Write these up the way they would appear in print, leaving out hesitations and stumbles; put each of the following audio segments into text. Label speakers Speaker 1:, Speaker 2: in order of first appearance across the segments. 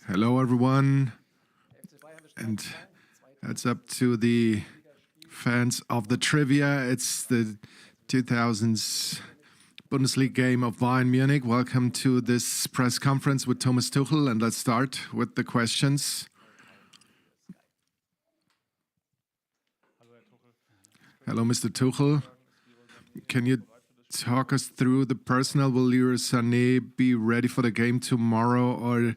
Speaker 1: Hello, everyone, and it's up to the fans of the trivia. It's the 2000s Bundesliga game of Bayern Munich. Welcome to this press conference with Thomas Tuchel, and let's start with the questions. Hello, Mr. Tuchel. Can you talk us through the personnel? Will Leroy Sané be ready for the game tomorrow, or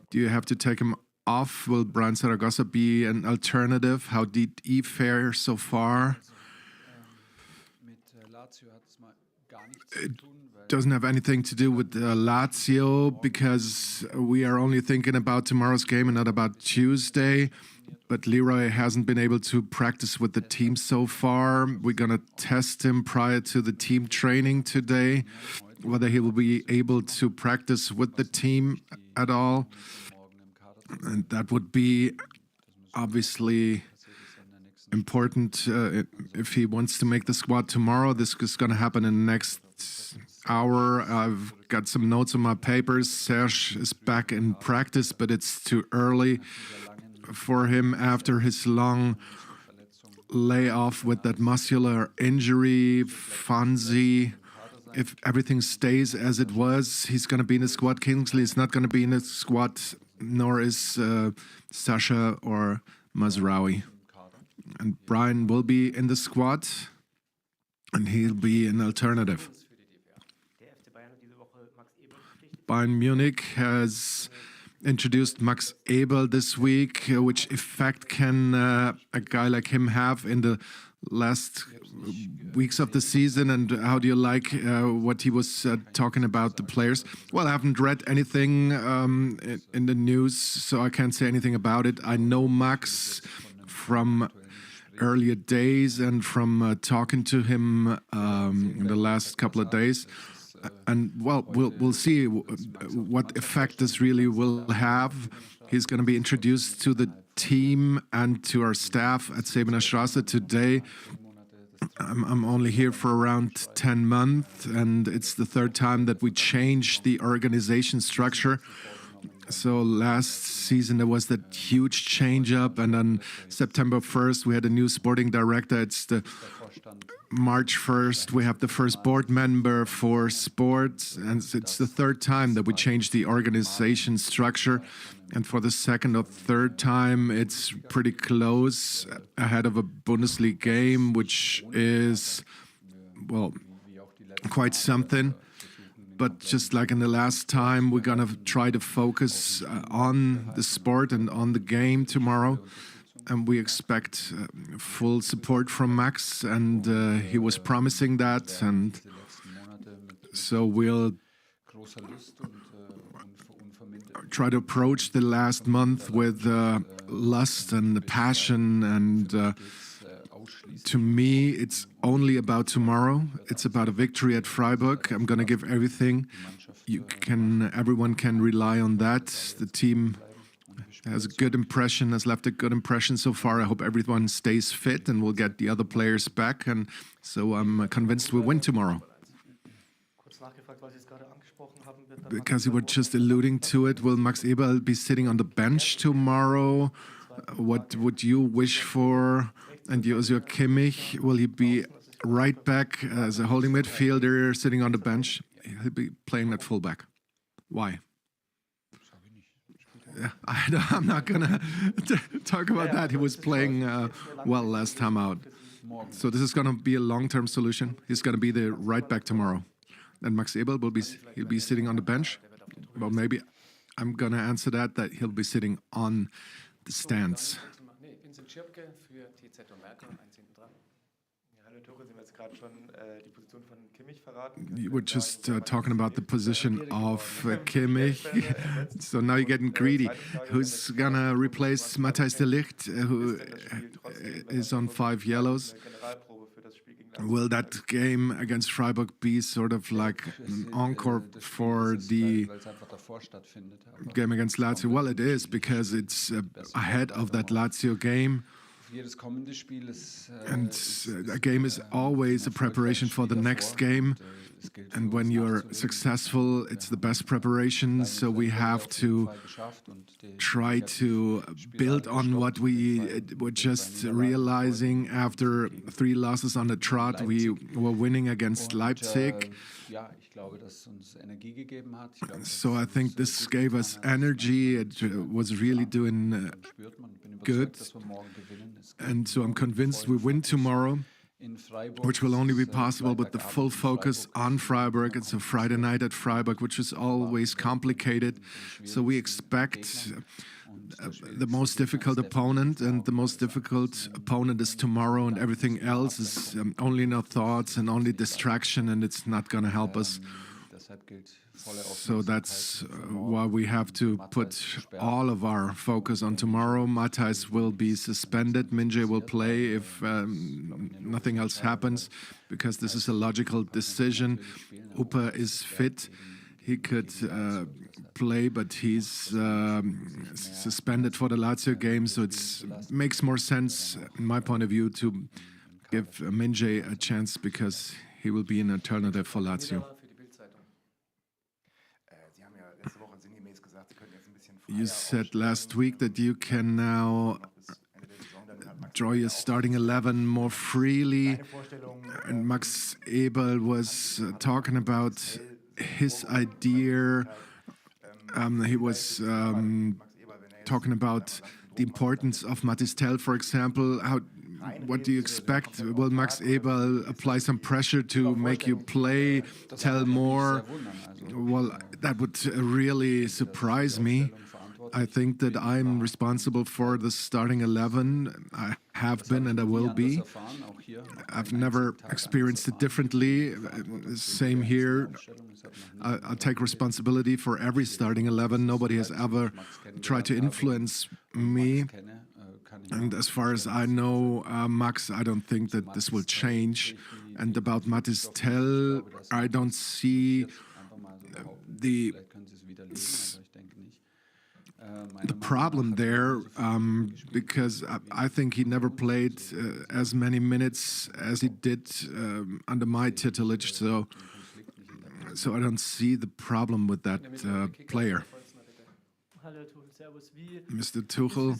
Speaker 1: do you have to take him off? Will Brian Zaragoza be an alternative? How did he fare so far? It doesn't have anything to do with Lazio, because we are only thinking about tomorrow's game and not about Tuesday. But Leroy hasn't been able to practice with the team so far. We're going to test him prior to the team training today, whether he will be able to practice with the team at all. And that would be obviously important if he wants to make the squad tomorrow. This is going to happen in the next hour. I've got some notes on my papers. Serge is back in practice, but it's too early for him after his long layoff with that muscular injury. Fonzie, if everything stays as it was, he's going to be in the squad. Kingsley is not going to be in the squad, nor is Sasha or Mazraoui. And Brian will be in the squad, and he'll be an alternative. Bayern Munich has introduced Max Eberl this week. Which effect can a guy like him have in the last weeks of the season, and how do you like what he was talking about the players? Well, I haven't read anything in the news, so I can't say anything about it. I know Max from earlier days and from talking to him in the last couple of days. And well, we'll see what effect this really will have. He's going to be introduced to the team and to our staff at Sebener Straße today. I'm only here for around 10 months, and it's the third time that we changed the organization structure. So last season there was that huge change-up, and on September 1st we had a new sporting director. It's the March 1st, we have the first board member for sports, and it's the third time that we changed the organization structure. And for the second or third time, it's pretty close ahead of a Bundesliga game, which is, well, quite something. But just like in the last time, we're going to try to focus on the sport and on the game tomorrow. And we expect full support from Max, and he was promising that, and so we'll try to approach the last month with lust and passion, and to me it's only about tomorrow. It's about a victory at Freiburg. I'm going to give everything. Everyone can rely on that. The team has a good impression, has left a good impression so far. I hope everyone stays fit and we'll get the other players back. And so I'm convinced we'll win tomorrow. Because you were just alluding to it, will Max Eberl be sitting on the bench tomorrow? What would you wish for? And Joshua Kimmich, will he be right back as a holding midfielder sitting on the bench? He'll be playing at fullback. Why? I'm not going to talk about that. He was playing well last time out. So this is going to be a long-term solution. He's going to be the right back tomorrow. And Max Eberl he'll be sitting on the bench. Well, maybe I'm going to answer that he'll be sitting on the stands. You were just talking about the position of Kimmich, so now you're getting greedy. Who's going to replace Matthijs de Ligt, who is on 5 yellows? Will that game against Freiburg be sort of like an encore for the game against Lazio? Well, it is, because it's ahead of that Lazio game. And a game is always a preparation for the next game. And when you're successful, it's the best preparation. So we have to try to build on what we were just realizing after 3 losses on the trot. We were winning against Leipzig. So I think this gave us energy. It was really doing good. And so I'm convinced we win tomorrow, which will only be possible with the full focus on Freiburg. It's a Friday night at Freiburg, which is always complicated. So we expect the most difficult opponent, and the most difficult opponent is tomorrow, and everything else is only in our thoughts and only distraction, and it's not going to help us. So that's why we have to put all of our focus on tomorrow. Matthijs will be suspended. Min-jae will play if nothing else happens, because this is a logical decision. Upa is fit. He could play, but he's suspended for the Lazio game. So it makes more sense, in my point of view, to give Min-jae a chance, because he will be an alternative for Lazio. You said last week that you can now draw your starting 11 more freely. And Max Eberl was talking about his idea. He was talking about the importance of Mathys Tel, for example. What do you expect? Will Max Eberl apply some pressure to make you play Tel more? Well, that would really surprise me. I think that I'm responsible for the starting 11. I have been and I will be. I've never experienced it differently. Same here. I'll take responsibility for every starting 11. Nobody has ever tried to influence me. And as far as I know, Max, I don't think that this will change. And about Mathys Tel, I don't see the problem there, because I think he never played as many minutes as he did under my tutelage. So I don't see the problem with that player. Mr. Tuchel,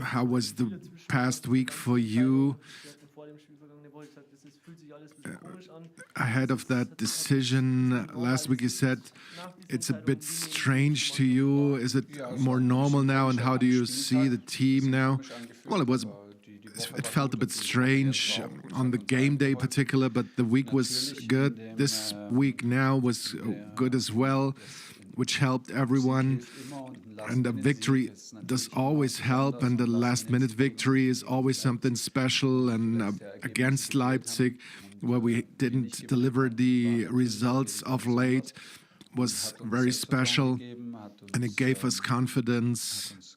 Speaker 1: how was the past week for you? Ahead of that decision, last week you said it's a bit strange to you. Is it more normal now, and how do you see the team now? Well, it felt a bit strange on the game day particular, but the week was good. This week now was good as well, which helped everyone. And a victory does always help, and the last-minute victory is always something special. And against Leipzig, where we didn't deliver the results of late, was very special, and it gave us confidence.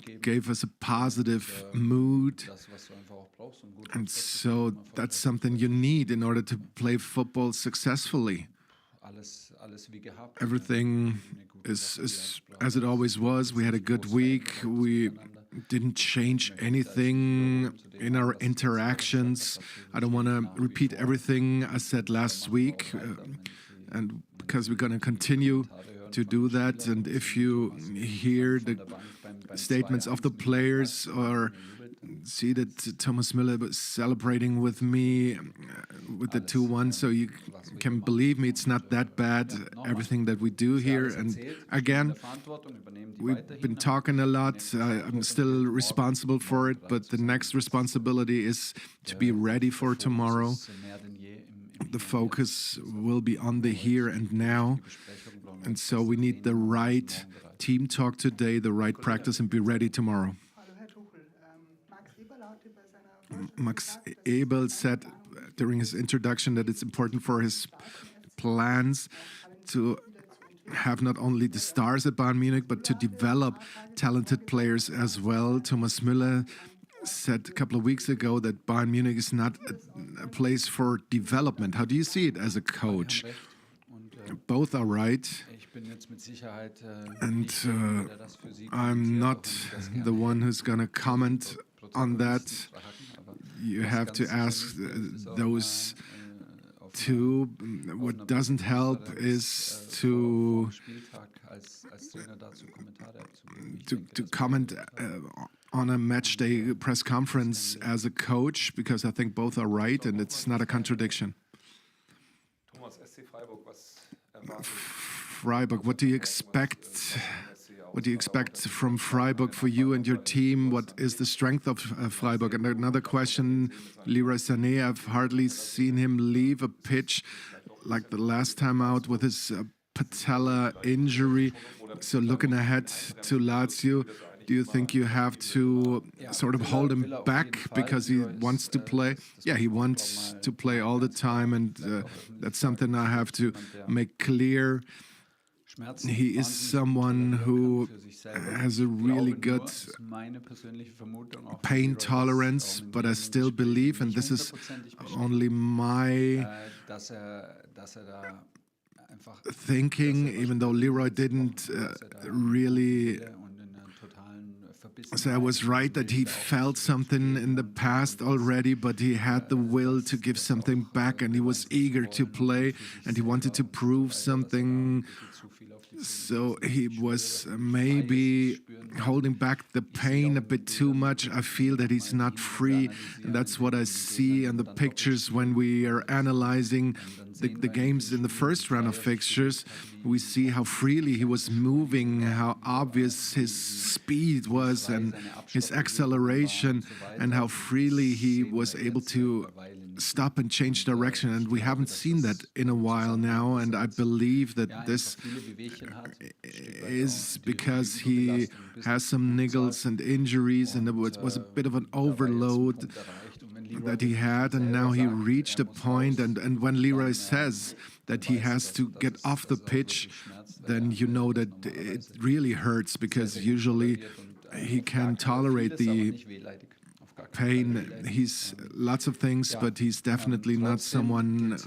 Speaker 1: It gave us a positive mood, and so that's something you need in order to play football successfully. Everything is as it always was. We had a good week. We didn't change anything in our interactions. I don't want to repeat everything I said last week, and because we're going to continue to do that. And if you hear the statements of the players or see that Thomas Müller was celebrating with me with the 2-1, so you can believe me, it's not that bad, everything that we do here. And again, we've been talking a lot. I'm still responsible for it, but the next responsibility is to be ready for tomorrow. The focus will be on the here and now, and so we need the right team talk today, the right practice, and be ready tomorrow. Max Eberl said during his introduction that it's important for his plans to have not only the stars at Bayern Munich, but to develop talented players as well. Thomas Müller said a couple of weeks ago that Bayern Munich is not a place for development. How do you see it as a coach? Both are right, and I'm not the one who's going to comment on that. you have to ask those two. What doesn't help is to comment on a match day press conference as a coach, because I think both are right and it's not a contradiction.
Speaker 2: Thomas, SC Freiburg,
Speaker 1: Freiburg, what do you expect? What do you expect from Freiburg for you and your team? What is the strength of Freiburg? And another question, Leroy Sané, I've hardly seen him leave a pitch like the last time out with his patella injury. So looking ahead to Lazio, do you think you have to sort of hold him back because he wants to play? Yeah, he wants to play all the time, and that's something I have to make clear. He is someone who has a really good pain tolerance, but I still believe, and this is only my thinking, even though Leroy didn't really say I was right, that he felt something in the past already, but he had the will to give something back, and he was eager to play, and he wanted to prove something. So he was maybe holding back the pain a bit too much. I feel that he's not free, and that's what I see in the pictures when we are analyzing the games in the first round of fixtures. We see how freely he was moving, how obvious his speed was and his acceleration, and how freely he was able to stop and change direction, and we haven't seen that in a while now, and I believe that this is because he has some niggles and injuries, and it was a bit of an overload that he had, and now he reached a point, and when Leroy says that he has to get off the pitch, then you know that it really hurts, because usually he can tolerate the pain. He's lots of things, but he's definitely not someone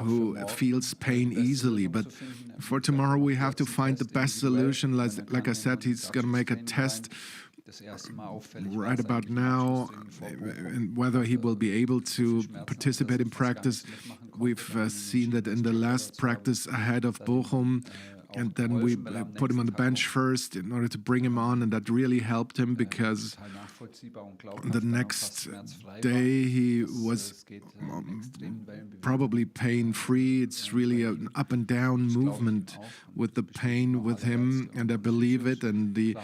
Speaker 1: who feels pain easily. But for tomorrow, we have to find the best solution. Like I said, he's going to make a test right about now, and whether he will be able to participate in practice. We've seen that in the last practice ahead of Bochum, and then we put him on the bench first in order to bring him on, and that really helped him, because the next day he was probably pain-free. It's really an up and down movement with the pain with him, and I believe it, and the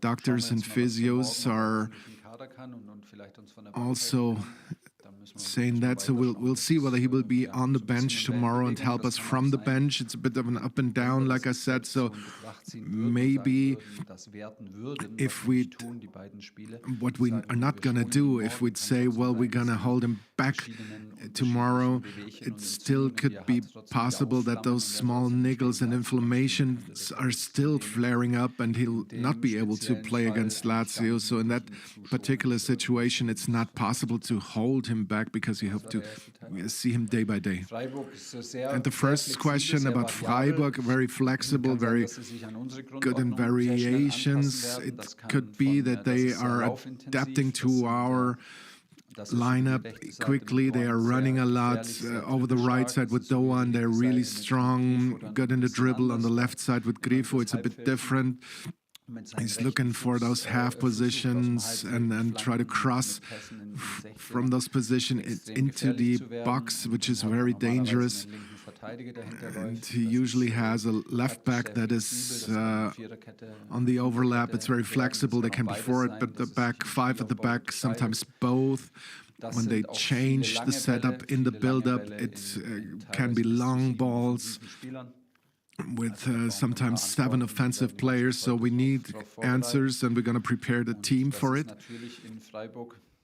Speaker 1: doctors and physios are also saying that, so we'll see whether he will be on the bench tomorrow and help us from the bench. It's a bit of an up and down, like I said, so maybe if what we are not gonna do, if we'd say, well, we're gonna hold him back tomorrow, it still could be possible that those small niggles and inflammations are still flaring up, and he'll not be able to play against Lazio. So in that particular situation, it's not possible to hold him back, because you have to see him day by day. And the first question about Freiburg, very flexible, very good in variations. It could be that they are adapting to our lineup quickly. They are running a lot over the right side with Doan. They're really strong, good in the dribble. On the left side with Grifo, it's a bit different. He's looking for those half positions and try to cross from those positions into the box, which is very dangerous. And he usually has a left back that is on the overlap. It's very flexible. They can be forward at the back, five at the back, sometimes both. When they change the setup in the build-up, it can be long balls with sometimes 7 offensive players. So we need answers, and we're going to prepare the team for it.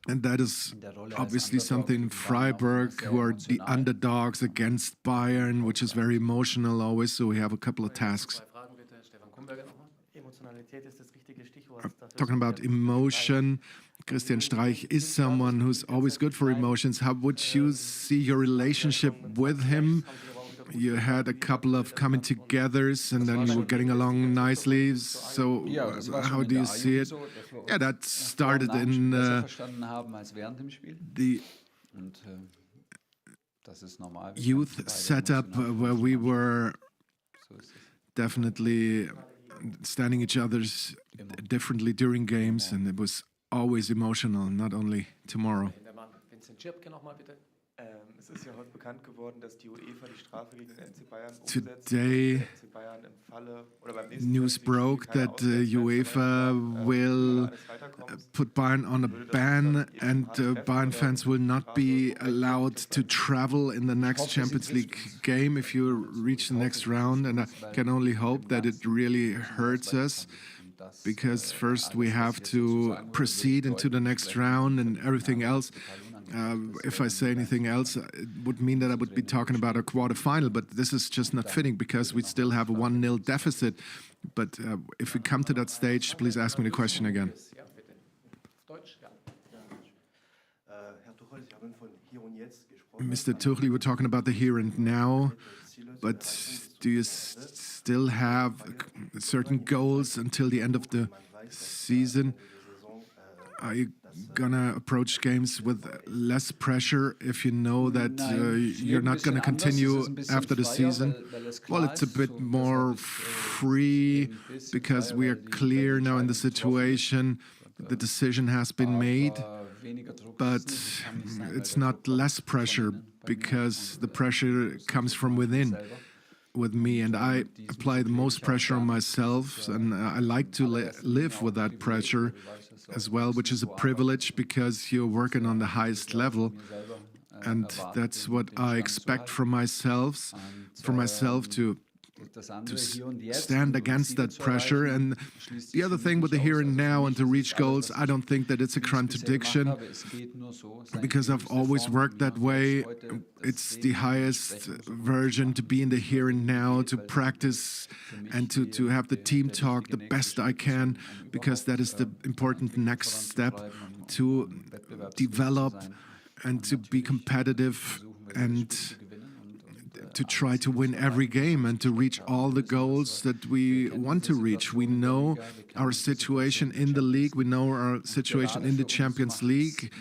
Speaker 1: And that is obviously something Freiburg, who are the underdogs against Bayern, which is very emotional always, so we have a couple of tasks. Talking about emotion, Christian Streich is someone who's always good for emotions. How would you see your relationship with him? you had a couple of coming togethers and then you were getting along nicely. So how do you see it? Yeah, that started in the youth setup where we were definitely standing each other's differently during games, and it was always emotional, not only tomorrow.
Speaker 2: Es ist ja heute bekannt geworden, dass die UEFA die Strafe gegen den FC Bayern umsetzt.
Speaker 1: Today,
Speaker 2: FC Bayern im Falle oder beim nächsten
Speaker 1: news broke that UEFA will put Bayern on a ban, and Bayern fans will not be allowed to travel in the next Champions League game if you reach the next round. And I can only hope that it really hurts us, because first we have to proceed into the next round and everything else. If I say anything else, it would mean that I would be talking about a quarterfinal, but this is just not fitting because we still have a 1-0 deficit. But if we come to that stage, please ask me the question again. Mr. Tuchel, you were talking about the here and now, but do you still have certain goals until the end of the season? Are you gonna approach games with less pressure if you know that you're not gonna continue after the season? Well, it's a bit more free because we are clear now in the situation. The decision has been made, but it's not less pressure because the pressure comes from within with me, and I apply the most pressure on myself, and I like to live with that pressure as well, which is a privilege because you're working on the highest level, and that's what I expect from myself to stand against that pressure. And the other thing with the here and now and to reach goals, I don't think that it's a contradiction because I've always worked that way. It's the highest version to be in the here and now, to practice and to have the team talk the best I can, because that is the important next step to develop and to be competitive and to try to win every game and to reach all the goals that we want to reach. We know our situation in the league, we know our situation in the Champions League,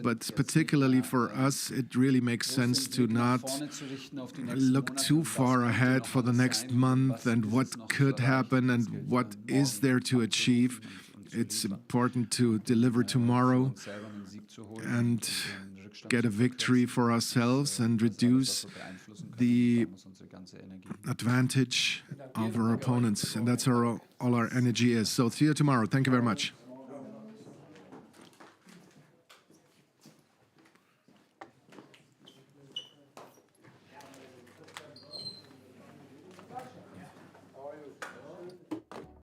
Speaker 1: but particularly for us, it really makes sense to not look too far ahead for the next month and what could happen and what is there to achieve. It's important to deliver tomorrow and get a victory for ourselves and reduce the advantage of our opponents. And that's all our energy is. So see you tomorrow. Thank you very much.